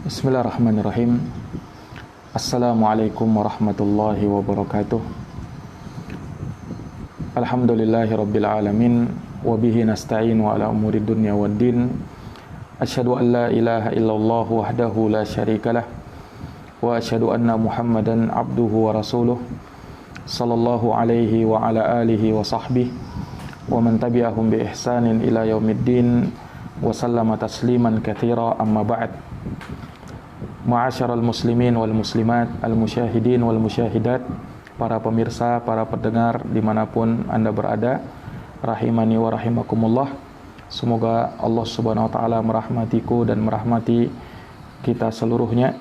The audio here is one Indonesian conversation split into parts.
Bismillahirrahmanirrahim. Assalamualaikum warahmatullahi wabarakatuh. Alhamdulillahirabbil alamin wa bihi nasta'inu ala umuri dunya waddin. Asyhadu an la ilaha illallah wahdahu la syarikalah wa asyhadu anna Muhammadan abduhu wa rasuluh sallallahu alaihi wa ala alihi wa sahbihi wa man tabi'ahum bi ihsanin ila yaumiddin wa sallama tasliman katsira amma ba'd. Ma'asyiral muslimin wal muslimat, al musyahidin wal musyahidat, para pemirsa, para pendengar dimanapun Anda berada, rahimani wa rahimakumullah. Semoga Allah subhanahu wa ta'ala merahmatiku dan merahmati kita seluruhnya.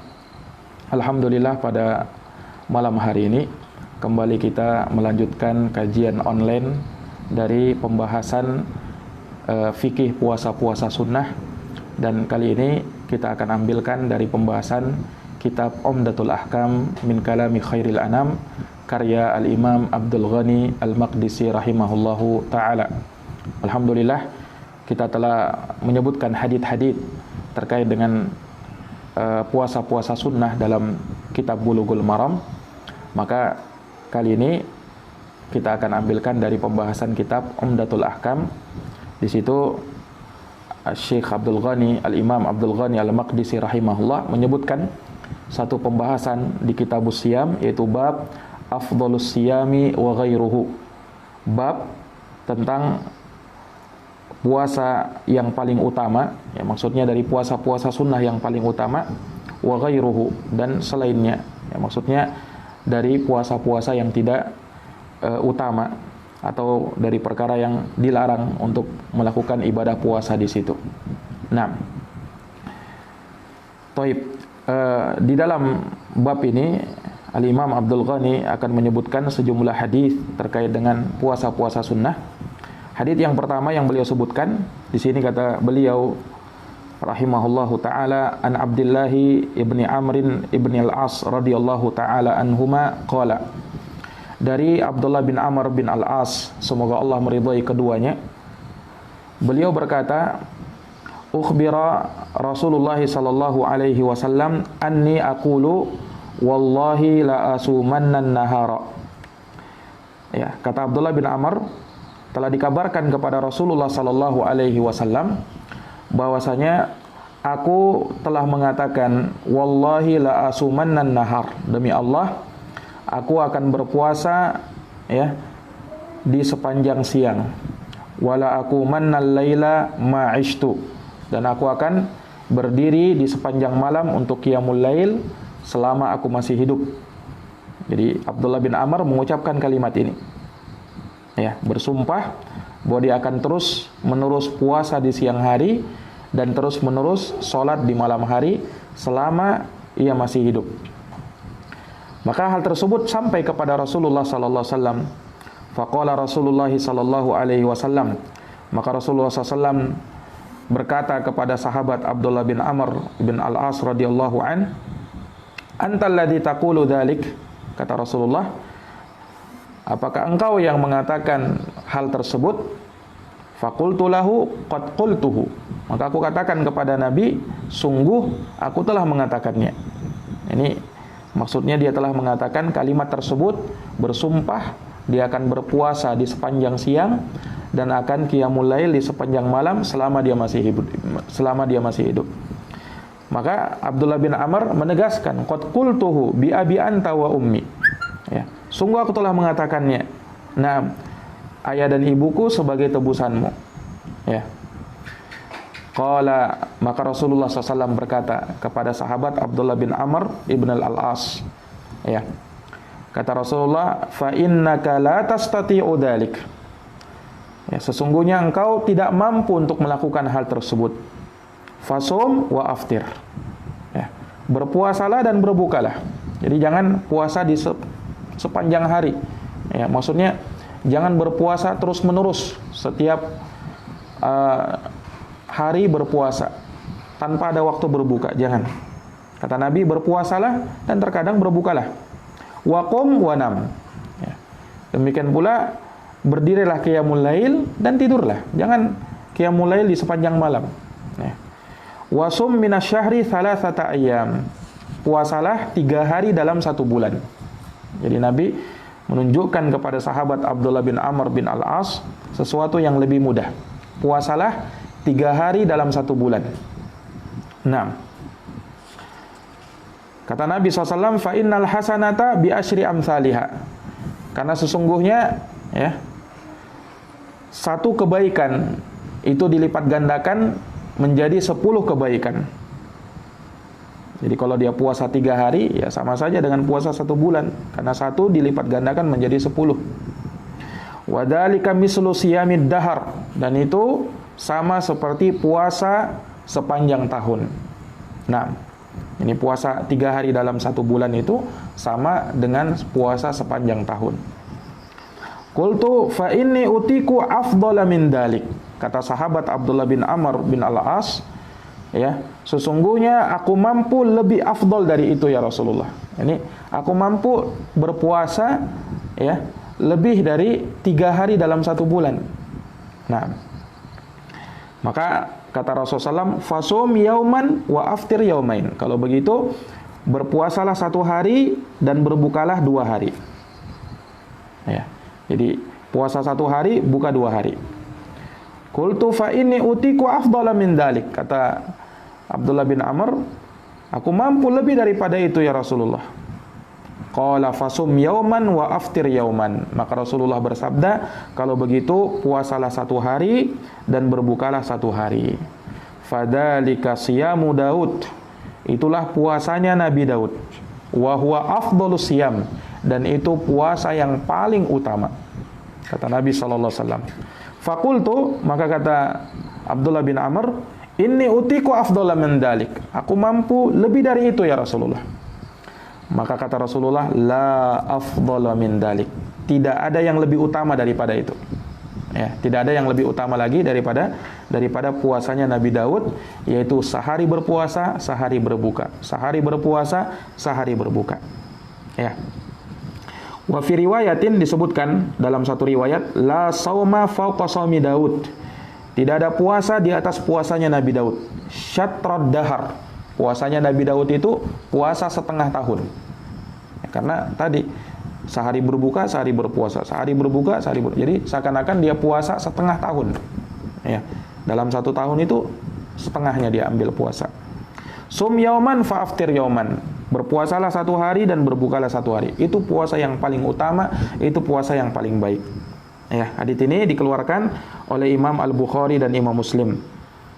Alhamdulillah, pada malam hari ini kembali kita melanjutkan kajian online dari pembahasan fikih puasa-puasa sunnah. Dan kali ini kita akan ambilkan dari pembahasan kitab Umdatul Ahkam min Kalami Khairil Anam, karya Al-Imam Abdul Ghani Al-Maqdisi rahimahullahu ta'ala. Alhamdulillah, kita telah menyebutkan hadits-hadits terkait dengan puasa-puasa sunnah dalam kitab Bulughul Maram. Maka kali ini kita akan ambilkan dari pembahasan kitab Umdatul Ahkam. Di situ Syekh Abdul Ghani, Al-Imam Abdul Ghani Al-Maqdisi rahimahullah menyebutkan satu pembahasan di kitabus siyam, yaitu bab afdhalus siyami wa ghairuhu. Bab tentang puasa yang paling utama, ya, maksudnya dari puasa-puasa sunnah yang paling utama, wa ghairuhu, dan selainnya, ya, maksudnya dari puasa-puasa yang tidak utama, atau dari perkara yang dilarang untuk melakukan ibadah puasa di situ. Nah, di dalam bab ini Al-Imam Abdul Ghani akan menyebutkan sejumlah hadis terkait dengan puasa-puasa sunnah. Hadis yang pertama yang beliau sebutkan di sini, kata beliau rahimahullahu taala, an Abdillahi ibni Amrin ibni al-As radhiyallahu taala anhuma qala, dari Abdullah bin Amr bin al-As, semoga Allah meridhai keduanya, beliau berkata, ukhbira Rasulullah sallallahu alaihi wasallam anni aqulu wallahi la asumanna nahara. Ya, kata Abdullah bin Amr, telah dikabarkan kepada Rasulullah sallallahu alaihi wasallam bahwasanya aku telah mengatakan, wallahi la asumanna nahar, demi Allah aku akan berpuasa, ya, di sepanjang siang. Wala aku mannal laila ma'ishtu, dan aku akan berdiri di sepanjang malam untuk qiyamul lail selama aku masih hidup. Jadi Abdullah bin Amr mengucapkan kalimat ini, ya, bersumpah bahwa dia akan terus menerus puasa di siang hari dan terus menerus sholat di malam hari selama ia masih hidup. Maka hal tersebut sampai kepada Rasulullah sallallahu alaihi wasallam. Faqala Rasulullah sallallahu alaihi wasallam, maka Rasulullah sallallahu berkata kepada sahabat Abdullah bin Amr bin al-As radhiyallahu an, antal ladzi taqulu dzalik, kata Rasulullah, apakah engkau yang mengatakan hal tersebut? Faqultu lahu qad qultuhu, maka aku katakan kepada Nabi, sungguh aku telah mengatakannya. Ini maksudnya dia telah mengatakan kalimat tersebut, bersumpah dia akan berpuasa di sepanjang siang dan akan qiyamul lail di sepanjang malam selama dia masih hidup. Maka Abdullah bin Amr menegaskan, qad qultuhu bi abi anta wa ummi. Ya, sungguh aku telah mengatakannya. Nah, ayah dan ibuku sebagai tebusanmu. Ya. Qala, maka Rasulullah SAW berkata kepada sahabat Abdullah bin Amr ibn al-As, ya, kata Rasulullah, fa innaka la tastati'u dzalik, ya, sesungguhnya engkau tidak mampu untuk melakukan hal tersebut. Fasum wa aftir, ya, berpuasalah dan berbukalah. Jadi jangan puasa di sepanjang hari, ya, maksudnya jangan berpuasa terus menerus setiap hari berpuasa tanpa ada waktu berbuka, jangan. Kata Nabi, berpuasalah dan terkadang berbukalah. Waqum wanam, ya. Demikian pula berdirilah qiyamul lail dan tidurlah. Jangan qiyamul lail di sepanjang malam, ya. Wasum minasyahri thalathata ayyam. Puasalah 3 hari dalam 1 bulan. Jadi Nabi menunjukkan kepada sahabat Abdullah bin Amr bin Al-As sesuatu yang lebih mudah. Puasalah 3 hari dalam 1 bulan. Nah, kata Nabi SAW, fa innal hasanata bi asyri amsalha. Karena sesungguhnya ya, satu kebaikan itu dilipat gandakan menjadi 10 kebaikan. Jadi kalau dia puasa 3 hari, ya sama saja dengan puasa 1 bulan. Karena 1 dilipat gandakan menjadi 10. Wadzalika mislu siyamid dahar. Dan itu sama seperti puasa sepanjang tahun. Nah, ini puasa 3 hari dalam 1 bulan itu sama dengan puasa sepanjang tahun. Qultu fa inni utiku afdhala min dalik. Kata sahabat Abdullah bin Amr bin Al-As, ya, sesungguhnya aku mampu lebih afdal dari itu ya Rasulullah. Ini aku mampu berpuasa ya lebih dari 3 hari dalam 1 bulan. Nah, maka kata Rasulullah SAW, fasum yauman wa aftir yaumain. Kalau begitu berpuasalah 1 hari dan berbukalah 2 hari. Ya, jadi puasa 1 hari, buka 2 hari. Qultu fa inni utiku afdhala min dalik. Kata Abdullah bin Amr, aku mampu lebih daripada itu ya Rasulullah. Qala fasum yauman wa aftir yauman. Maka Rasulullah bersabda, kalau begitu puasalah 1 hari dan berbukalah 1 hari. Fadzalika siyamu Daud. Itulah puasanya Nabi Daud. Wa huwa afdhalus siyam. Dan itu puasa yang paling utama. Kata Nabi sallallahu alaihi wasallam. Fakultu, maka kata Abdullah bin Amr, inni utiku afdhala min dalik. Aku mampu lebih dari itu ya Rasulullah. Maka kata Rasulullah, la afdhala min dalik. Tidak ada yang lebih utama daripada itu. Ya, tidak ada yang lebih utama lagi daripada puasanya Nabi Daud, yaitu sehari berpuasa, sehari berbuka. Sehari berpuasa, sehari berbuka. Ya. Wa fi riwayatin, disebutkan dalam satu riwayat, la sauma fawqa shaumi Daud. Tidak ada puasa di atas puasanya Nabi Daud. Syatrad dahar. Puasanya Nabi Daud itu puasa setengah tahun. Ya, karena tadi sehari berbuka, sehari berpuasa, sehari berbuka, sehari berpuasa. Jadi seakan-akan dia puasa setengah tahun. Ya, dalam 1 tahun itu setengahnya dia ambil puasa. Sum yauman fa aftir yauman. Berpuasalah 1 hari dan berbukalah 1 hari. Itu puasa yang paling utama, itu puasa yang paling baik. Ya, hadits ini dikeluarkan oleh Imam Al-Bukhari dan Imam Muslim.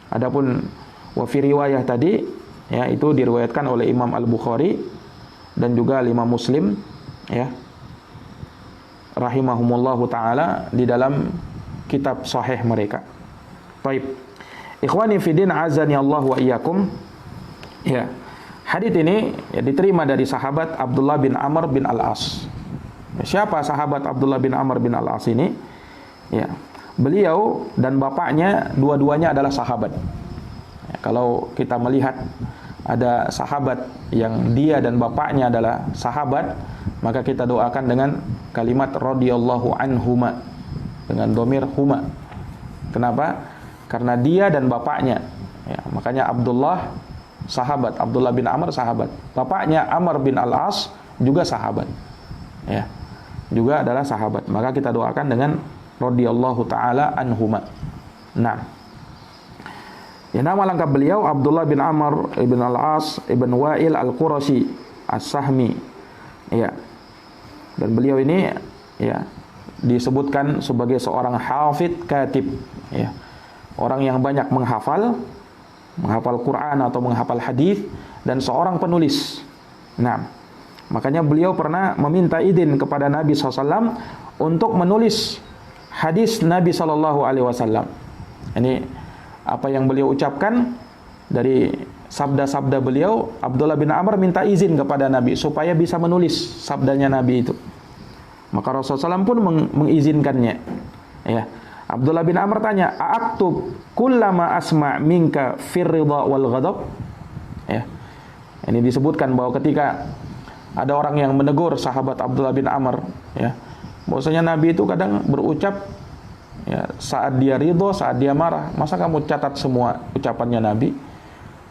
Adapun wa fi riwayah tadi, ya, itu diriwayatkan oleh Imam Al-Bukhari dan juga Imam Muslim, ya, rahimahumullahu taala, di dalam kitab sahih mereka. Baik. Ikhwani fi din, azani Allah wa iyyakum. Ya. Hadits ini ya diterima dari sahabat Abdullah bin Amr bin Al-As. Siapa sahabat Abdullah bin Amr bin Al-As ini? Ya, beliau dan bapaknya dua-duanya adalah sahabat. Ya, kalau kita melihat ada sahabat yang dia dan bapaknya adalah sahabat, maka kita doakan dengan kalimat radhiyallahu anhuma, dengan dhamir huma. Kenapa? Karena dia dan bapaknya. Ya, makanya Abdullah sahabat, Abdullah bin Amr sahabat. Bapaknya Amr bin Al-As juga sahabat. Ya, juga adalah sahabat. Maka kita doakan dengan radhiyallahu taala anhuma. Nah, ya, nama lengkap beliau Abdullah bin Amr ibn Al-As ibn Wa'il Al-Qurashi As-Sahmi. Ya. Dan beliau ini ya disebutkan sebagai seorang hafidh katib, ya. Orang yang banyak menghafal Quran atau menghafal hadis, dan seorang penulis. Nah, makanya beliau pernah meminta izin kepada Nabi SAW untuk menulis hadis Nabi SAW. Ini apa yang beliau ucapkan dari sabda-sabda beliau. Abdullah bin Amr minta izin kepada Nabi supaya bisa menulis sabdanya Nabi itu. Maka Rasulullah SAW pun mengizinkannya. Ya. Abdullah bin Amr tanya, "A'aktub kullama asma' minka fir ridha wal ghadab?" Ya. Ini disebutkan bahwa ketika ada orang yang menegur sahabat Abdullah bin Amr, ya, bahwasanya Nabi itu kadang berucap ya, saat dia ridho, saat dia marah. Masa kamu catat semua ucapannya Nabi?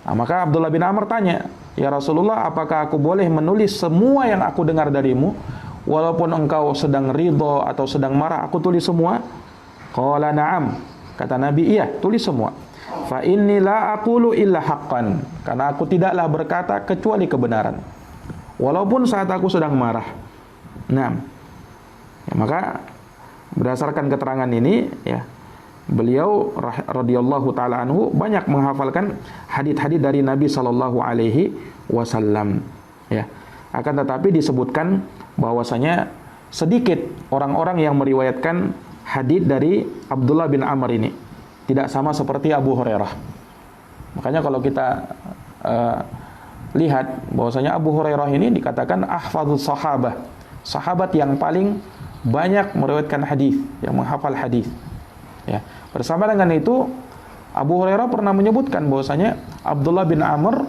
Nah, maka Abdullah bin Amr tanya, "Ya Rasulullah, apakah aku boleh menulis semua yang aku dengar darimu? Walaupun engkau sedang ridho atau sedang marah, aku tulis semua?" Qala na'am. Kata Nabi, iya, tulis semua. Fa inni la aqulu illa haqqan. Karena aku tidaklah berkata kecuali kebenaran, walaupun saat aku sedang marah. Nah, ya, maka berdasarkan keterangan ini, ya, beliau radhiyallahu taala anhu banyak menghafalkan hadis-hadis dari Nabi sallallahu alaihi wasallam. Ya. Akan tetapi disebutkan bahwasanya sedikit orang-orang yang meriwayatkan hadis dari Abdullah bin Amr ini, tidak sama seperti Abu Hurairah. Makanya kalau kita lihat bahwasanya Abu Hurairah ini dikatakan ahfadzus sahabah, sahabat yang paling banyak meriwayatkan hadis, yang menghafal hadis. Ya. Bersama dengan itu, Abu Hurairah pernah menyebutkan bahwasanya Abdullah bin Amr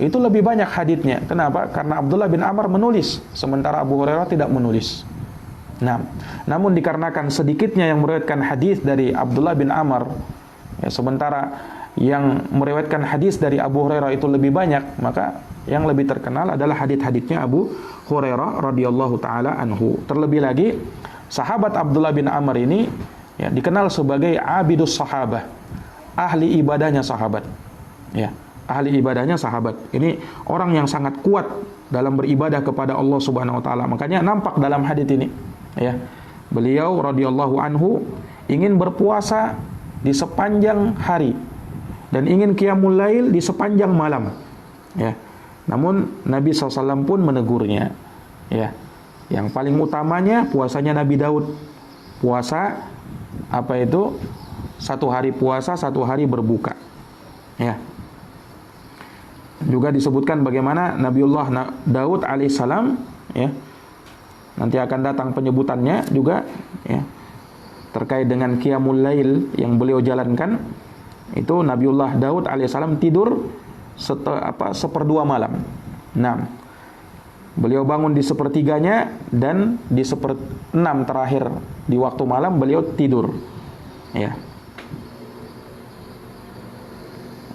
itu lebih banyak haditsnya. Kenapa? Karena Abdullah bin Amr menulis, sementara Abu Hurairah tidak menulis. Nah, namun dikarenakan sedikitnya yang meriwayatkan hadis dari Abdullah bin Amr, ya, sementara yang meriwayatkan hadis dari Abu Hurairah itu lebih banyak, maka yang lebih terkenal adalah hadis-hadisnya Abu Hurairah radhiyallahu taala anhu. Terlebih lagi, sahabat Abdullah bin Amr ini, ya, dikenal sebagai abidus sahabah, ahli ibadahnya sahabat. Ya, ahli ibadahnya sahabat. Ini orang yang sangat kuat dalam beribadah kepada Allah Subhanahu wa taala. Makanya nampak dalam hadis ini, ya, beliau radhiyallahu anhu ingin berpuasa di sepanjang hari dan ingin qiyamul lail di sepanjang malam. Ya. Namun Nabi SAW pun menegurnya. Ya. Yang paling utamanya puasanya Nabi Daud. Puasa apa itu? 1 hari puasa, 1 hari berbuka. Ya. Juga disebutkan bagaimana Nabiullah Daud alaihissalam, ya, nanti akan datang penyebutannya juga, ya, terkait dengan qiyamul lail yang beliau jalankan. Itu Nabiullah Daud alaihissalam tidur seperempat malam. Nah, beliau bangun di sepertiganya dan di seperenam terakhir di waktu malam beliau tidur. Ya.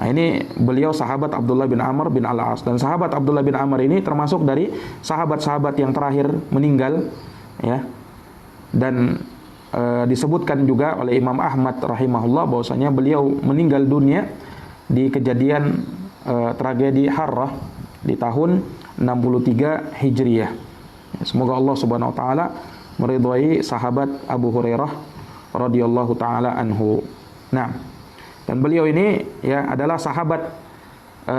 Nah, ini beliau sahabat Abdullah bin Amr bin Al-As, dan sahabat Abdullah bin Amr ini termasuk dari sahabat-sahabat yang terakhir meninggal, ya. Dan disebutkan juga oleh Imam Ahmad rahimahullah bahwasanya beliau meninggal dunia di kejadian tragedi Harrah di tahun 63 Hijriyah. Semoga Allah Subhanahu wa taala meridhai sahabat Abu Hurairah radhiyallahu taala anhu. Nah, dan beliau ini, ya, adalah sahabat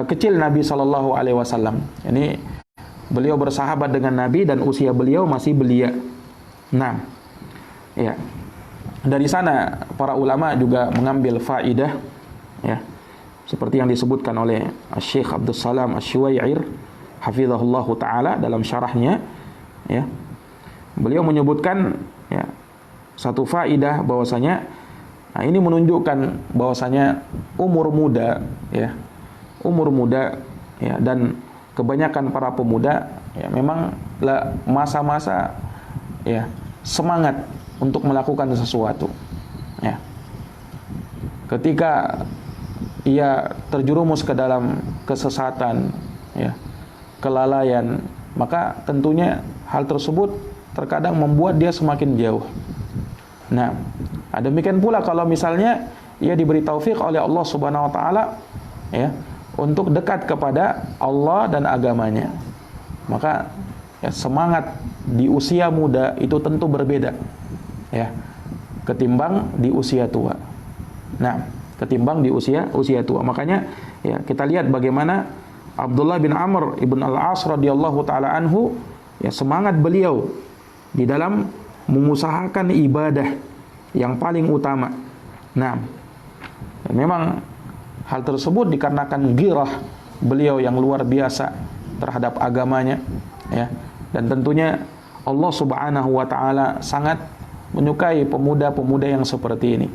kecil Nabi sallallahu alaihi wasallam. Ini beliau bersahabat dengan Nabi dan usia beliau masih belia. Nah, ya, dari sana para ulama juga mengambil faidah, ya, seperti yang disebutkan oleh Syekh Abdus Salam Asy-Syuwair hafizahullah taala dalam syarahnya, ya. Beliau menyebutkan, ya, satu faidah bahwasanya, nah, ini menunjukkan bahwasanya umur muda, ya, dan kebanyakan para pemuda, ya, memang masa-masa, ya, semangat untuk melakukan sesuatu, ya. Ketika ia terjerumus ke dalam kesesatan, ya, kelalaian, maka tentunya hal tersebut terkadang membuat dia semakin jauh. Nah, demikian pula kalau misalnya ia diberi taufik oleh Allah Subhanahu wa taala, ya, untuk dekat kepada Allah dan agamanya, maka, ya, semangat di usia muda itu tentu berbeda, ya, ketimbang di usia tua. Nah, ketimbang di usia tua. Makanya, ya, kita lihat bagaimana Abdullah bin Amr ibn Al-As radhiyallahu taala anhu, ya, semangat beliau di dalam mengusahakan ibadah yang paling utama. Nah, dan memang hal tersebut dikarenakan ghirah beliau yang luar biasa terhadap agamanya, ya. Dan tentunya Allah Subhanahu wa taala sangat menyukai pemuda-pemuda yang seperti ini,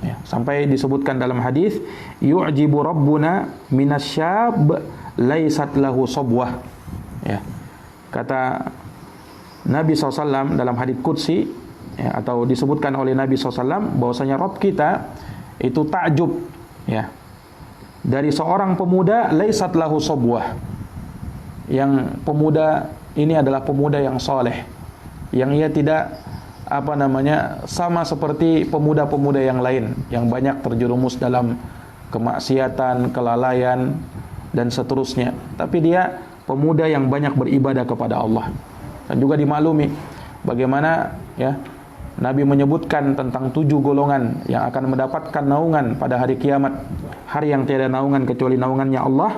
ya. Sampai disebutkan dalam hadis, yu'jibu rabbuna minasyab laisat lahu sabwah, ya. Kata Nabi SAW dalam hadis qudsi, ya, atau disebutkan oleh Nabi SAW bahwasanya Rabb kita itu takjub, ya, dari seorang pemuda laisat lahu sabwah, yang pemuda ini adalah pemuda yang soleh, yang ia tidak sama seperti pemuda-pemuda yang lain yang banyak terjerumus dalam kemaksiatan, kelalaian dan seterusnya. Tapi dia pemuda yang banyak beribadah kepada Allah. Dan juga dimaklumi bagaimana ya Nabi menyebutkan tentang 7 golongan yang akan mendapatkan naungan pada hari kiamat, hari yang tiada naungan kecuali naungannya Allah.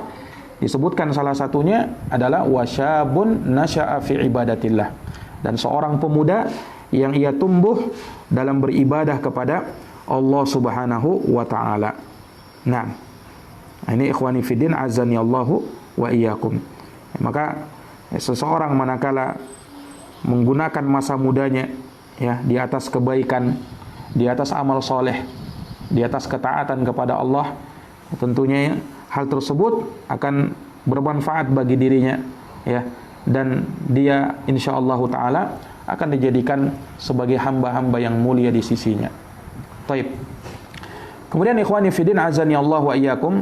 Disebutkan salah satunya adalah wasyabun nasya'a fi ibadatillah, dan seorang pemuda yang ia tumbuh dalam beribadah kepada Allah Subhanahu wa taala. Nah, ini ikhwani fiddin azani Allahu wa iyyakum. Maka seseorang manakala menggunakan masa mudanya ya di atas kebaikan, di atas amal soleh, di atas ketaatan kepada Allah, tentunya hal tersebut akan bermanfaat bagi dirinya ya, dan dia insyaallah taala akan dijadikan sebagai hamba-hamba yang mulia di sisinya. Taib. Kemudian ikhwani fillah azani Allah wa iyyakum,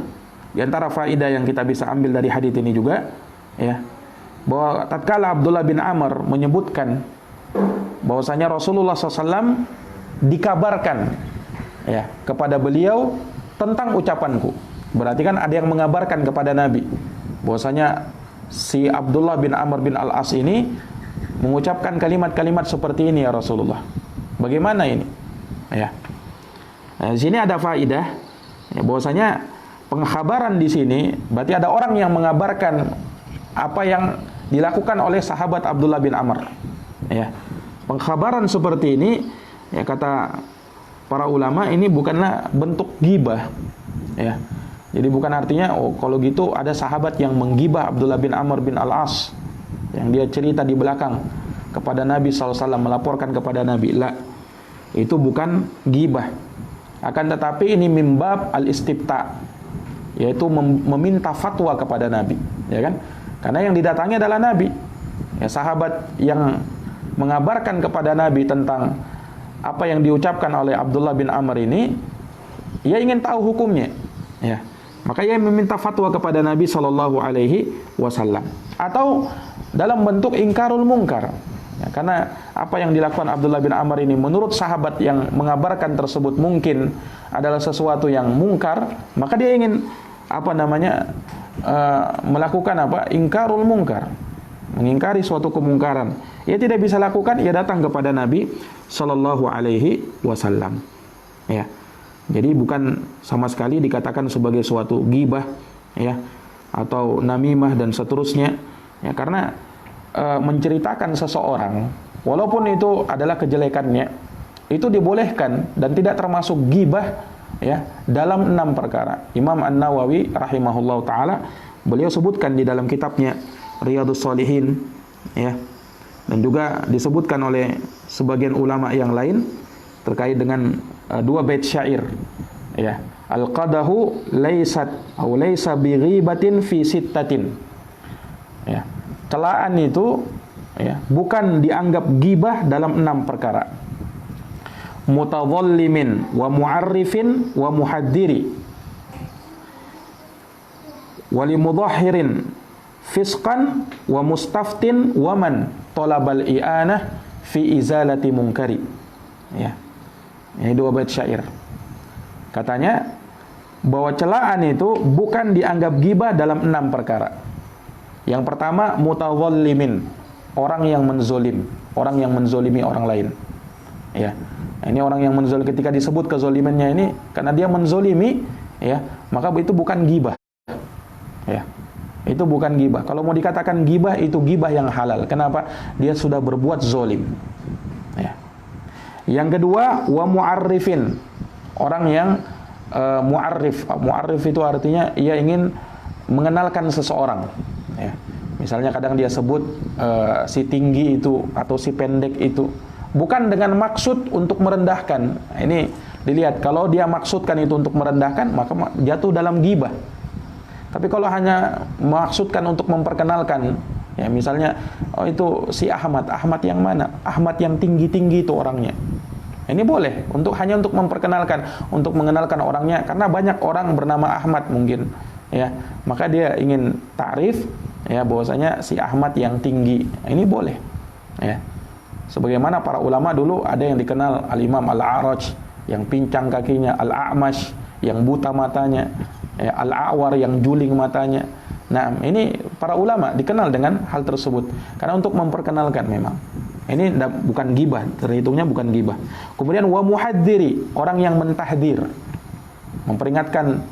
di antara faedah yang kita bisa ambil dari hadis ini juga ya, bahwa tatkala Abdullah bin Amr menyebutkan bahwasanya Rasulullah SAW dikabarkan ya kepada beliau tentang ucapanku. Berarti kan ada yang mengabarkan kepada Nabi bahwasanya si Abdullah bin Amr bin Al-As ini mengucapkan kalimat-kalimat seperti ini ya Rasulullah. Bagaimana ini? Ya. Nah, di sini ada faedah ya, bahwasanya pengkhabaran di sini berarti ada orang yang mengabarkan apa yang dilakukan oleh sahabat Abdullah bin Amr. Ya. Pengkhabaran seperti ini ya, kata para ulama, ini bukanlah bentuk ghibah ya. Jadi bukan artinya kalau gitu ada sahabat yang menggibah Abdullah bin Amr bin Al-As yang dia cerita di belakang kepada Nabi SAW, melaporkan kepada Nabi. La, itu bukan ghibah. Akan tetapi ini mimbab al-istifta, yaitu meminta fatwa kepada Nabi, ya kan? Karena yang didatangi adalah Nabi. Ya, sahabat yang mengabarkan kepada Nabi tentang apa yang diucapkan oleh Abdullah bin Amr ini, ia ingin tahu hukumnya. Ya, maka ia meminta fatwa kepada Nabi Shallallahu Alaihi Wasallam, atau dalam bentuk ingkarul mungkar. Ya, karena apa yang dilakukan Abdullah bin Amr ini menurut sahabat yang mengabarkan tersebut mungkin adalah sesuatu yang mungkar, maka dia ingin melakukan ingkarul mungkar, mengingkari suatu kemungkaran. Ia tidak bisa lakukan, ia datang kepada Nabi Sallallahu Alaihi Wasallam. Ya, jadi bukan sama sekali dikatakan sebagai suatu ghibah, ya, atau namimah dan seterusnya. Ya, karena menceritakan seseorang, walaupun itu adalah kejelekannya, itu dibolehkan dan tidak termasuk ghibah, ya, dalam 6 perkara. Imam An-Nawawi rahimahullah taala beliau sebutkan di dalam kitabnya Riyadhus Shalihin, ya. Dan juga disebutkan oleh sebagian ulama yang lain terkait dengan 2 bait syair, ya. Al-qadahu laysat atau laysa bighibatin fi sittatin. Ya. Celaan itu, ya, bukan dianggap ghibah dalam 6 perkara. Mutadhallimin wa mu'arrifin wa muhaddiri wa limudahhirin fisqan wa mustaftin wa man talabal i'anah fi izalati munkari. Ya. Ini 2 bait syair. Katanya bahwa celaan itu bukan dianggap ghibah dalam 6 perkara. Yang pertama, mutadhallimin, orang yang menzolim, orang yang menzolimi orang lain. Ya. Ini orang yang menzolim, ketika disebut kezolimannya ini karena dia menzolimi, ya, maka itu bukan ghibah. Ya. Itu bukan ghibah. Kalau mau dikatakan ghibah, itu ghibah yang halal. Kenapa? Dia sudah berbuat zolim. Ya. Yang kedua, wa mu'arrifin, orang yang mu'arrif. Mu'arrif itu artinya ia ingin mengenalkan seseorang. Ya. Misalnya kadang dia sebut si tinggi itu atau si pendek itu, bukan dengan maksud untuk merendahkan. Ini dilihat, kalau dia maksudkan itu untuk merendahkan, maka jatuh dalam ghibah. Tapi kalau hanya maksudkan untuk memperkenalkan, ya, misalnya, oh itu si Ahmad yang mana? Ahmad yang tinggi-tinggi itu orangnya. Ini boleh hanya untuk memperkenalkan, untuk mengenalkan orangnya, karena banyak orang bernama Ahmad mungkin, ya. Maka dia ingin takrif, ya, bahwasanya si Ahmad yang tinggi. Ini boleh, ya. Sebagaimana para ulama dulu ada yang dikenal Al-Imam Al-A'raj, yang pincang kakinya, Al-A'mash, yang buta matanya, ya, Al-A'war, yang juling matanya. Nah, ini para ulama dikenal dengan hal tersebut karena untuk memperkenalkan memang. Ini bukan gibah, terhitungnya bukan gibah. Kemudian wa muhadziri, orang yang mentahdir, memperingatkan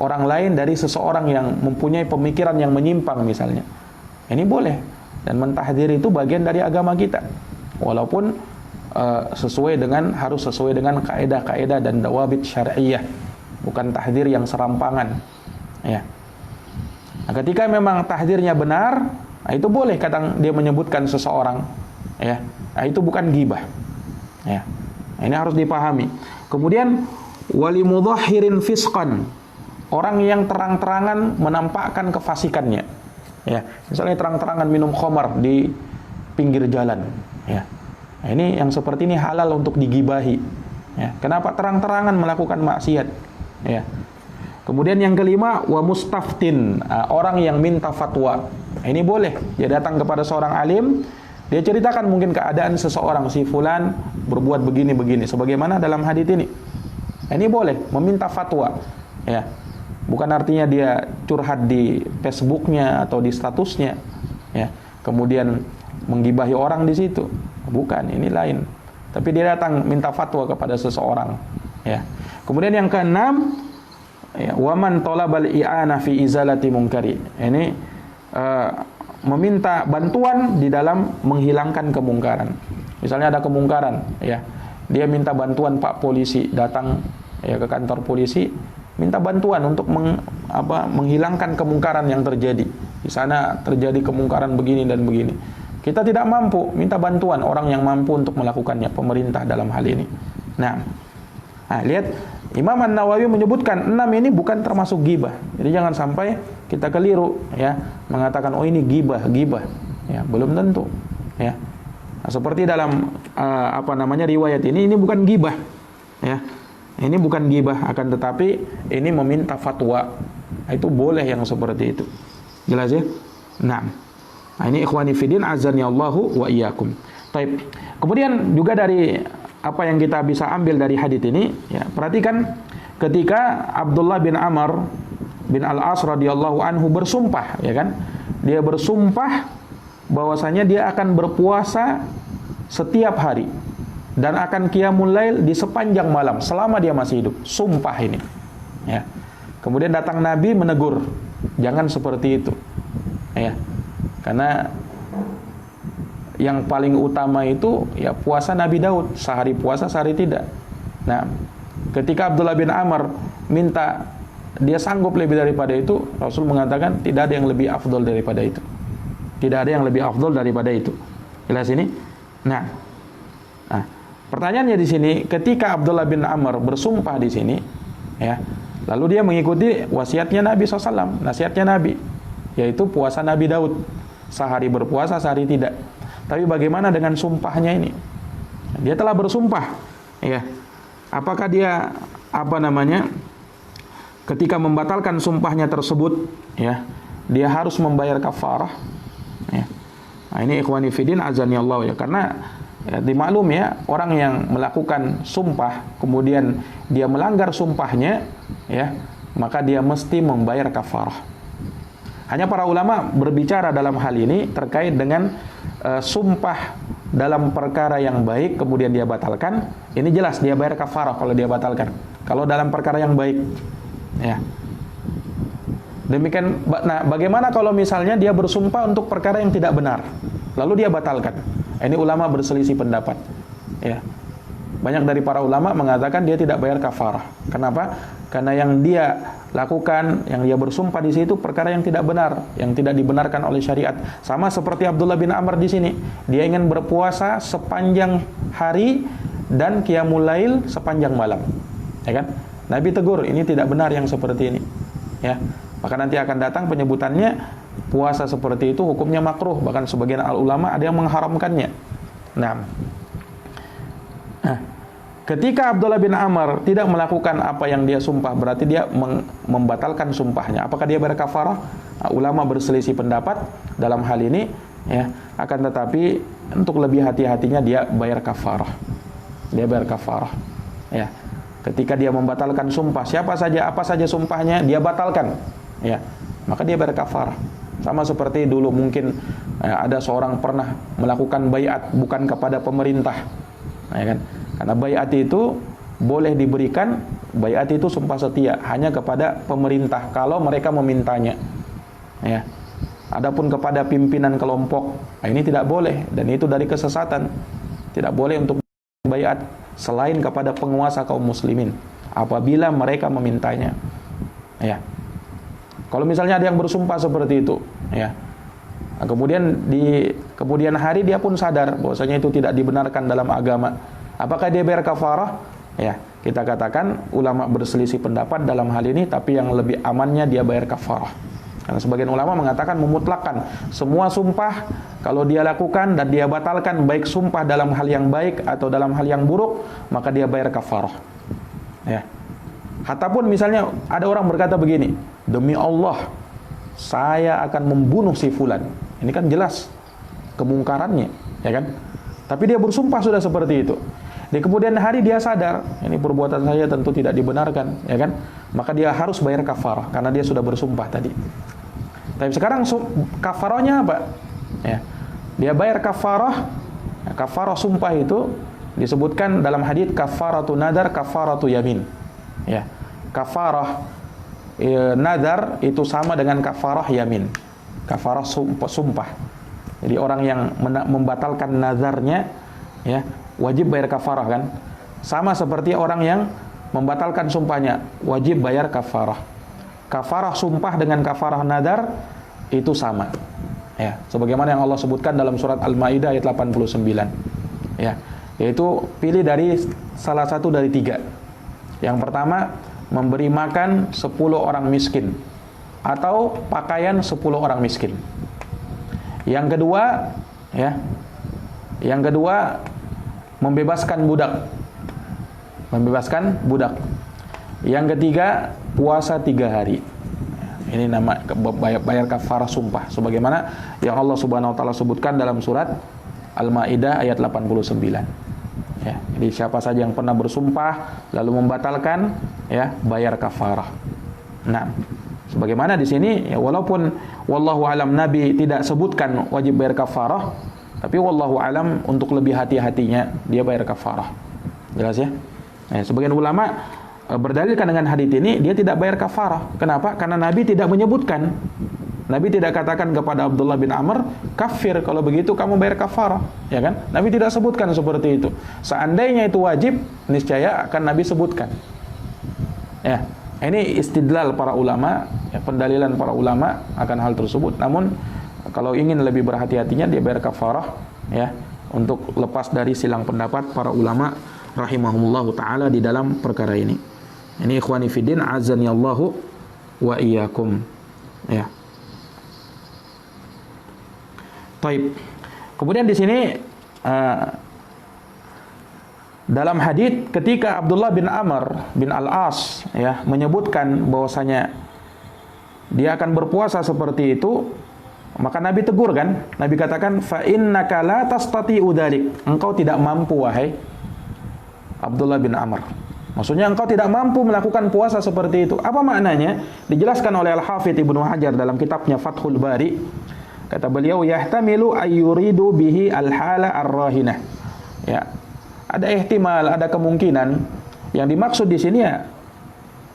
orang lain dari seseorang yang mempunyai pemikiran yang menyimpang misalnya. Ini boleh. Dan mentahdir itu bagian dari agama kita. Walaupun harus sesuai dengan kaedah-kaedah dan dawabit syar'iyyah, bukan tahdir yang serampangan, ya. Nah, ketika memang tahdirnya benar, nah itu boleh kadang dia menyebutkan seseorang, ya. Nah, itu bukan ghibah, ya. Nah, ini harus dipahami. Kemudian wali mudhahirin fisqan, orang yang terang-terangan menampakkan kefasikannya, ya. Misalnya terang-terangan minum khamar di pinggir jalan, ya. Nah, ini yang seperti ini halal untuk digibahi, ya. Kenapa? Terang-terangan melakukan maksiat, ya. Kemudian yang kelima, wa mustaftin, orang yang minta fatwa. Ini boleh, dia datang kepada seorang alim, dia ceritakan mungkin keadaan seseorang, si fulan berbuat begini-begini, sebagaimana dalam hadits ini. Ini boleh, meminta fatwa, ya. Bukan artinya dia curhat di Facebooknya atau di statusnya, ya. Kemudian menggibahi orang di situ, bukan, ini lain. Tapi dia datang minta fatwa kepada seseorang, ya. Kemudian yang keenam, ya, waman talabal i'ana fi izalati munkari. Ini meminta bantuan di dalam menghilangkan kemungkaran. Misalnya ada kemungkaran, ya. Dia minta bantuan Pak polisi, datang, ya, ke kantor polisi, minta bantuan untuk menghilangkan kemungkaran yang terjadi. Di sana terjadi kemungkaran begini dan begini. Kita tidak mampu, minta bantuan orang yang mampu untuk melakukannya, pemerintah dalam hal ini. Nah, lihat Imam An-Nawawi menyebutkan 6 ini bukan termasuk ghibah. Jadi jangan sampai kita keliru, ya, mengatakan oh ini ghibah. Ya, belum tentu, ya. Nah, seperti dalam riwayat ini bukan ghibah, ya. Ini bukan ghibah, akan tetapi ini meminta fatwa. Itu boleh yang seperti itu. Jelas ya? Nah, ini ikhwani fillah azani Allahu wa iyyakum. Baik. Kemudian juga dari apa yang kita bisa ambil dari hadits ini, ya, perhatikan ketika Abdullah bin Amr bin Al-As radhiyallahu anhu bersumpah, ya kan? Dia bersumpah bahwasanya dia akan berpuasa setiap hari dan akan qiyamul lail di sepanjang malam selama dia masih hidup. Sumpah ini, ya. Kemudian datang Nabi menegur, jangan seperti itu, ya. Karena yang paling utama itu ya puasa Nabi Daud, sehari puasa sehari tidak. Nah, ketika Abdullah bin Amr minta dia sanggup lebih daripada itu, Rasul mengatakan tidak ada yang lebih afdol daripada itu. Tidak ada yang lebih afdol daripada itu. Jelas ini? Nah, pertanyaannya di sini, ketika Abdullah bin Amr bersumpah di sini, ya, lalu dia mengikuti wasiatnya Nabi SAW, nasihatnya Nabi, yaitu puasa Nabi Daud, sehari berpuasa sehari tidak. Tapi bagaimana dengan sumpahnya ini? Dia telah bersumpah, ya. Apakah dia ketika membatalkan sumpahnya tersebut, ya, dia harus membayar kafarah, ya. Nah, ini ikhwani fiddin azani Allah, ya, karena ya, dimaklum ya, orang yang melakukan sumpah kemudian dia melanggar sumpahnya, ya, maka dia mesti membayar kafarah. Hanya para ulama berbicara dalam hal ini terkait dengan sumpah dalam perkara yang baik kemudian dia batalkan. Ini jelas dia bayar kafarah kalau dia batalkan. Kalau dalam perkara yang baik, ya. Demikian. Nah, bagaimana kalau misalnya dia bersumpah untuk perkara yang tidak benar, lalu dia batalkan? Ini ulama berselisih pendapat, ya. Banyak dari para ulama mengatakan dia tidak bayar kafarah. Kenapa? Karena yang dia lakukan, yang dia bersumpah di situ perkara yang tidak benar, yang tidak dibenarkan oleh syariat. Sama seperti Abdullah bin Amr di sini, dia ingin berpuasa sepanjang hari dan qiyamul lail sepanjang malam, ya kan? Nabi tegur, ini tidak benar yang seperti ini, ya. Maka nanti akan datang penyebutannya puasa seperti itu hukumnya makruh, bahkan sebagian ulama ada yang mengharamkannya. Nah, Ketika Abdullah bin Amr tidak melakukan apa yang dia sumpah, berarti dia membatalkan sumpahnya. Apakah dia berkafarah? Ulama berselisih pendapat dalam hal ini, ya. Akan tetapi untuk lebih hati-hatinya dia bayar kafarah. Dia bayar kafarah, ya. Ketika dia membatalkan sumpah, siapa saja, apa saja sumpahnya dia batalkan, ya. Maka dia bayar kafarah. Sama seperti dulu mungkin ada seorang pernah melakukan baiat bukan kepada pemerintah, ya kan? Karena baiat itu boleh diberikan, baiat itu sumpah setia hanya kepada pemerintah kalau mereka memintanya, ya. Adapun kepada pimpinan kelompok, ini tidak boleh, dan itu dari kesesatan. Tidak boleh untuk baiat selain kepada penguasa kaum muslimin apabila mereka memintanya, ya. Kalau misalnya ada yang bersumpah seperti itu, ya, kemudian di kemudian hari dia pun sadar bahwasanya itu tidak dibenarkan dalam agama, apakah dia bayar kafarah? Ya, kita katakan ulama berselisih pendapat dalam hal ini, tapi yang lebih amannya dia bayar kafarah. Karena sebagian ulama mengatakan memutlakkan semua sumpah kalau dia lakukan dan dia batalkan, baik sumpah dalam hal yang baik atau dalam hal yang buruk, maka dia bayar kafarah, ya. Ataupun misalnya ada orang berkata begini, demi Allah saya akan membunuh si fulan. Ini kan jelas kemungkarannya, ya kan? Tapi dia bersumpah sudah seperti itu. Di kemudian hari dia sadar, ini perbuatan saya tentu tidak dibenarkan, ya kan? Maka dia harus bayar kafarah karena dia sudah bersumpah tadi. Tapi sekarang kafarahnya apa? Ya. Dia bayar kafarah. Kafarah sumpah itu disebutkan dalam hadits kafaratu nadar, kafaratu yamin. Ya. Kafarah nadar itu sama dengan kafarah yamin. Kafarah sumpah. Jadi orang yang membatalkan nazarnya, ya, wajib bayar kafarah kan? Sama seperti orang yang membatalkan sumpahnya, wajib bayar kafarah. Kafarah sumpah dengan kafarah nadar itu sama, ya. Sebagaimana yang Allah sebutkan dalam surat Al-Maidah ayat 89, ya. Yaitu pilih dari salah satu dari 3. Yang pertama, memberi makan 10 orang miskin atau pakaian 10 orang miskin. Yang kedua, ya. Yang kedua, membebaskan budak. Membebaskan budak. Yang ketiga, puasa 3 hari. Ini nama bayar kafarah sumpah, sebagaimana yang Allah Subhanahu wa taala sebutkan dalam surat Al-Maidah ayat 89. Ya, jadi siapa saja yang pernah bersumpah lalu membatalkan, ya, bayar kafarah. Nah, sebagaimana di sini, ya, walaupun wallahu alam Nabi tidak sebutkan wajib bayar kafarah, tapi wallahu alam untuk lebih hati-hatinya dia bayar kafarah. Jelas ya? Nah, sebagian ulama berdalilkan dengan hadits ini dia tidak bayar kafarah. Kenapa? Karena Nabi tidak menyebutkan. Nabi tidak katakan kepada Abdullah bin Amr, kafir, kalau begitu kamu bayar kafarah, ya kan? Nabi tidak sebutkan seperti itu. Seandainya itu wajib, niscaya akan Nabi sebutkan. Ya, ini istidlal para ulama, ya, pendalilan para ulama akan hal tersebut. Namun kalau ingin lebih berhati-hatinya dia bayar kafarah, ya, untuk lepas dari silang pendapat para ulama rahimahumullahu taala di dalam perkara ini. Ini ikhwani fiddin azani Allahu wa iyyakum, ya. Taib. Kemudian di sini dalam hadits ketika Abdullah bin Amr bin Al-As, ya, menyebutkan bahwasanya dia akan berpuasa seperti itu, maka Nabi tegur kan? Nabi katakan fa innaka la tastati'u dzalik. Engkau tidak mampu wahai Abdullah bin Amr. Maksudnya engkau tidak mampu melakukan puasa seperti itu. Apa maknanya? Dijelaskan oleh Al-Hafidz Ibnu Hajar dalam kitabnya Fathul Bari. Kata beliau, yahtamilu ayyuridu bihi al-hala ar-rahinah. Ya. Ada ihtimal, ada kemungkinan yang dimaksud di sini, ya,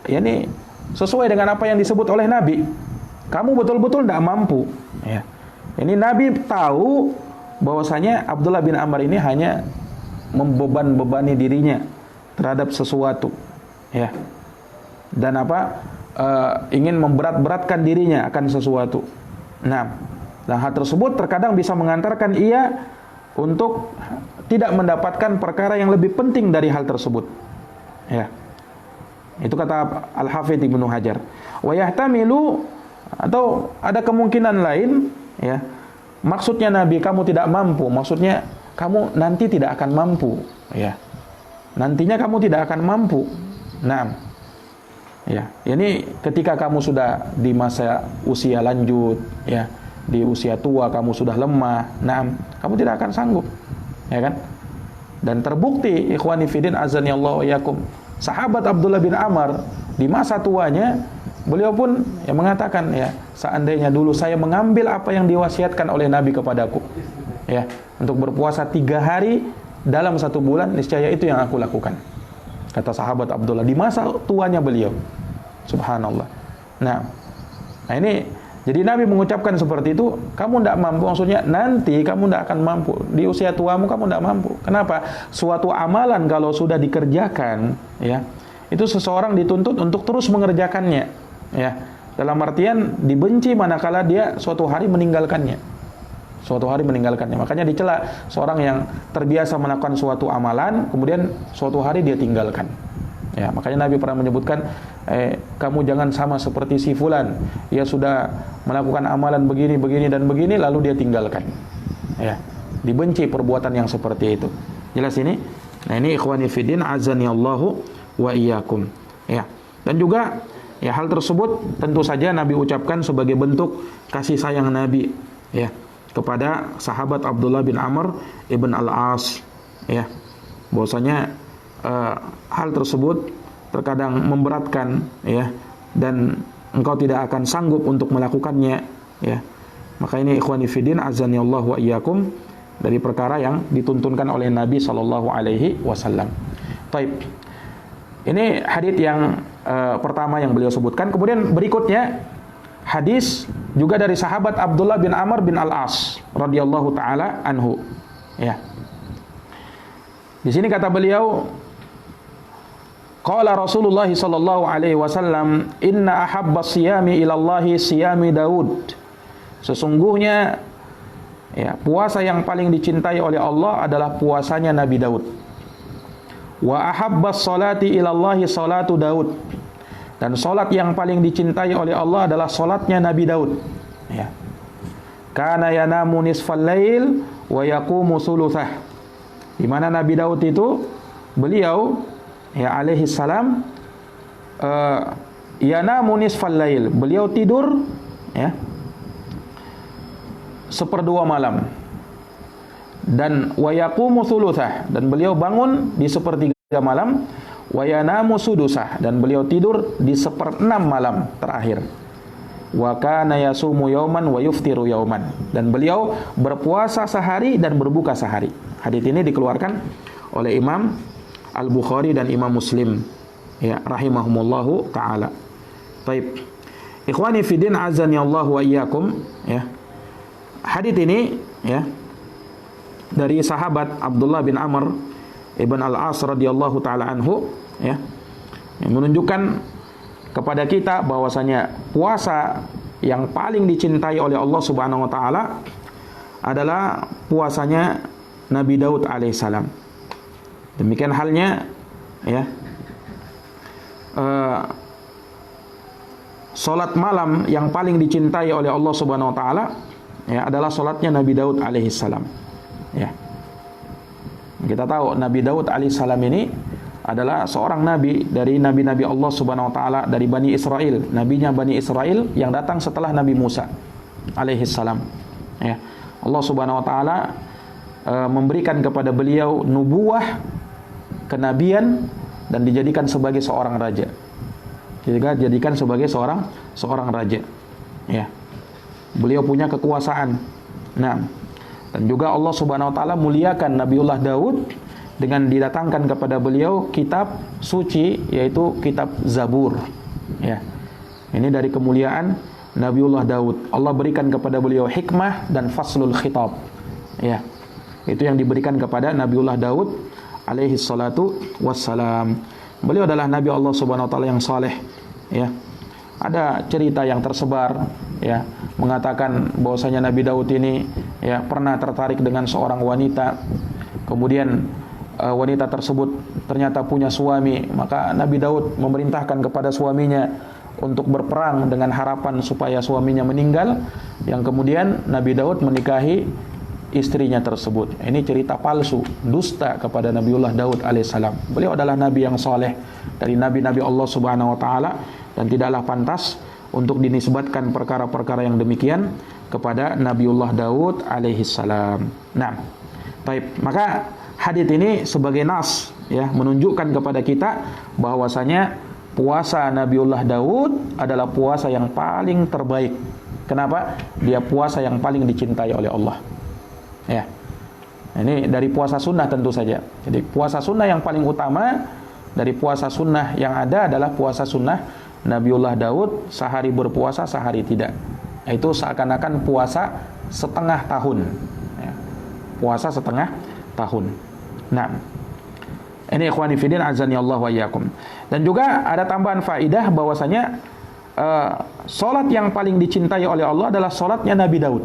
ini sesuai dengan apa yang disebut oleh Nabi. Kamu betul-betul tidak mampu, ya. Ini Nabi tahu bahwasanya Abdullah bin Amr ini hanya membebani dirinya terhadap sesuatu, ya, dan ingin memberat-beratkan dirinya akan sesuatu. Nah, hal tersebut terkadang bisa mengantarkan ia untuk tidak mendapatkan perkara yang lebih penting dari hal tersebut, ya. Itu kata Al-Hafidz Ibnu Hajar. Wa yahtamilu, atau ada kemungkinan lain, ya. Maksudnya Nabi kamu tidak mampu, maksudnya kamu nanti tidak akan mampu, ya. nantinya kamu tidak akan mampu. Nah, ya, ini ketika kamu sudah di masa usia lanjut, ya, di usia tua kamu sudah lemah, nah, kamu tidak akan sanggup, ya kan? Dan terbukti, ikhwani fillah azani Allah wa iyyakum, sahabat Abdullah bin Amr di masa tuanya beliau pun yang mengatakan, ya, seandainya dulu saya mengambil apa yang diwasiatkan oleh Nabi kepadaku, ya, untuk berpuasa 3 hari dalam 1 bulan, niscaya itu yang aku lakukan, kata sahabat Abdullah di masa tuanya beliau. Subhanallah. Nah ini jadi Nabi mengucapkan seperti itu, kamu tidak mampu, maksudnya nanti kamu tidak akan mampu, di usia tuamu kamu tidak mampu. Kenapa? Suatu amalan kalau sudah dikerjakan, ya, itu seseorang dituntut untuk terus mengerjakannya, ya, dalam artian dibenci manakala dia suatu hari meninggalkannya. Suatu hari meninggalkannya. Makanya dicela seorang yang terbiasa melakukan suatu amalan, kemudian suatu hari dia tinggalkan. Ya, makanya Nabi pernah menyebutkan, kamu jangan sama seperti si fulan, ia sudah melakukan amalan begini, begini dan begini, lalu dia tinggalkan. Ya, dibenci perbuatan yang seperti itu. Jelas ini? Nah, ini ikhwani fiddin azani Allahu wa iyyakum. Ya. Dan juga, ya, hal tersebut tentu saja Nabi ucapkan sebagai bentuk kasih sayang Nabi, ya, kepada sahabat Abdullah bin Amr ibn al-As, ya, bahwasanya hal tersebut terkadang memberatkan, ya, dan engkau tidak akan sanggup untuk melakukannya, ya. Maka ini ikhwani fiddin azani Allah wa iyyakum, dari perkara yang dituntunkan oleh Nabi sallallahu alaihi wasallam. Taib. Ini hadis yang pertama yang beliau sebutkan. Kemudian berikutnya hadis juga dari sahabat Abdullah bin Amr bin Al-As radhiyallahu taala anhu, ya. Di sini kata beliau, qala Rasulullah sallallahu alaihi wasallam, inna ahabbas siyami ilallahi siyami Daud. Sesungguhnya, ya, puasa yang paling dicintai oleh Allah adalah puasanya Nabi Daud. Wa ahabbas salati ilallahi salatu Daud. Dan salat yang paling dicintai oleh Allah adalah salatnya Nabi Daud, ya. Kana yanamu nisfal lail wa yaqumu thuluthah. Di mana Nabi Daud itu, beliau, ya, alaihi salam, yanamu nisfal lail, beliau tidur, ya, 1/2 malam, dan wa yaqumu thuluthah, dan beliau bangun di 1/3 malam, wa yanamu sudusah, dan beliau tidur di 1/6 malam terakhir. Wa kana yasumu yauman wa yuftiru yauman, dan beliau berpuasa sehari dan berbuka sehari. Hadis ini dikeluarkan oleh Imam Al-Bukhari dan Imam Muslim, ya, rahimahumullahu taala. Baik. Ikhwani fiddin azani Allah wa iyyakum, ya. Hadis ini, ya, dari sahabat Abdullah bin Amr ibn Al-As radhiyallahu taala anhu, ya, yang menunjukkan kepada kita bahwasanya puasa yang paling dicintai oleh Allah Subhanahu wa taala adalah puasanya Nabi Daud alaihissalam. Demikian halnya, ya, salat malam yang paling dicintai oleh Allah Subhanahu wa taala, ya, adalah salatnya Nabi Daud alaihissalam, ya. Kita tahu Nabi Daud alaihissalam ini adalah seorang nabi dari nabi-nabi Allah Subhanahu wa taala dari Bani Israel, nabinya Bani Israel yang datang setelah Nabi Musa alaihissalam, ya. Allah Subhanahu wa taala memberikan kepada beliau nubuwah, kenabian, dan dijadikan sebagai seorang raja. Dijadikan sebagai seorang raja, ya. Beliau punya kekuasaan. Nah, dan juga Allah Subhanahu wa taala muliakan Nabiullah Daud dengan didatangkan kepada beliau kitab suci, yaitu kitab Zabur, ya. Ini dari kemuliaan Nabiullah Daud. Allah berikan kepada beliau hikmah dan faslul khitab, ya. Itu yang diberikan kepada Nabiullah Daud alaihi salatu wassalam. Beliau adalah Nabi Allah Subhanahu wa taala yang saleh, ya. Ada cerita yang tersebar, ya, mengatakan bahwasanya Nabi Daud ini, ya, pernah tertarik dengan seorang wanita. Kemudian wanita tersebut ternyata punya suami, maka Nabi Daud memerintahkan kepada suaminya untuk berperang dengan harapan supaya suaminya meninggal. Yang kemudian Nabi Daud menikahi istrinya tersebut. Ini cerita palsu, dusta kepada Nabiullah Daud alaihissalam. Beliau adalah nabi yang soleh dari nabi-nabi Allah Subhanahu wa taala, dan tidaklah pantas untuk dinisbatkan perkara-perkara yang demikian kepada Nabiullah Daud alaihissalam. Nah, baik, maka hadits ini sebagai nas ya, menunjukkan kepada kita bahwasanya puasa Nabiullah Daud adalah puasa yang paling terbaik. Kenapa? Dia puasa yang paling dicintai oleh Allah. Ya. Ini dari puasa sunnah tentu saja. Jadi puasa sunnah yang paling utama dari puasa sunnah yang ada adalah puasa sunnah Nabiullah Daud, sehari berpuasa, sehari tidak. Itu seakan-akan puasa setengah tahun. Ya. Puasa setengah tahun. Nah, ini ikhwani fillah azani Allah wa iyyakum. Dan juga ada tambahan faidah bahwasanya salat yang paling dicintai oleh Allah adalah salatnya Nabi Daud.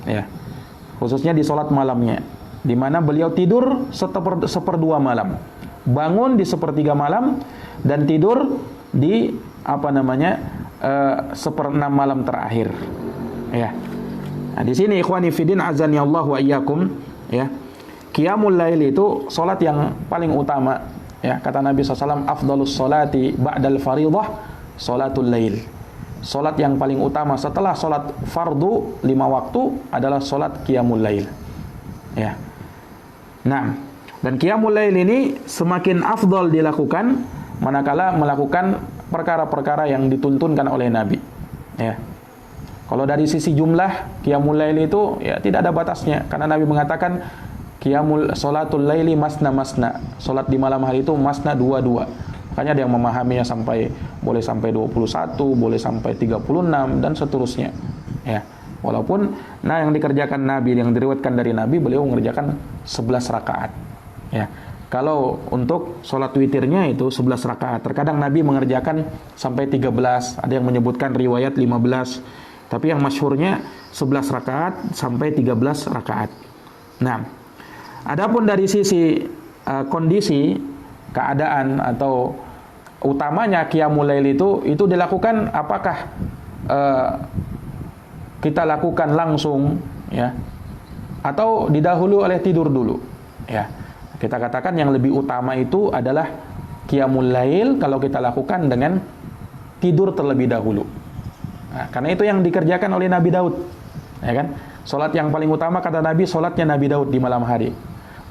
Ya. Khususnya di salat malamnya, di mana beliau tidur seperdua malam, bangun di sepertiga malam, dan tidur di seperenam malam terakhir. Ya. Nah, di sini ikhwani fiddin azani Allah wa iyyakum, ya. Qiyamul lail itu salat yang paling utama. Ya, kata Nabi SAW, afdalus salati ba'dal fariḍah salatul lail. Salat yang paling utama setelah salat fardu 5 waktu adalah salat qiyamul lail. Ya. Nah, dan qiyamul lail ini semakin afdal dilakukan manakala melakukan perkara-perkara yang dituntunkan oleh Nabi. Ya. Kalau dari sisi jumlah qiyamul lail itu ya tidak ada batasnya, karena Nabi mengatakan salatul laili masna masna. Salat di malam hari itu masna 2-2. Makanya ada yang memahaminya boleh sampai 21, boleh sampai 36 dan seterusnya. Ya. Walaupun yang dikerjakan Nabi, yang diriwayatkan dari Nabi, beliau mengerjakan 11 rakaat. Ya. Kalau untuk salat witirnya itu 11 rakaat. Terkadang Nabi mengerjakan sampai 13, ada yang menyebutkan riwayat 15. Tapi yang masyhurnya 11 rakaat sampai 13 rakaat. Nah, adapun dari sisi kondisi, keadaan atau utamanya qiyamul lail itu dilakukan apakah kita lakukan langsung ya, atau didahului oleh tidur dulu ya. Kita katakan yang lebih utama itu adalah qiyamul lail kalau kita lakukan dengan tidur terlebih dahulu. Nah, karena itu yang dikerjakan oleh Nabi Daud, ya kan? Salat yang paling utama kata Nabi, salatnya Nabi Daud di malam hari.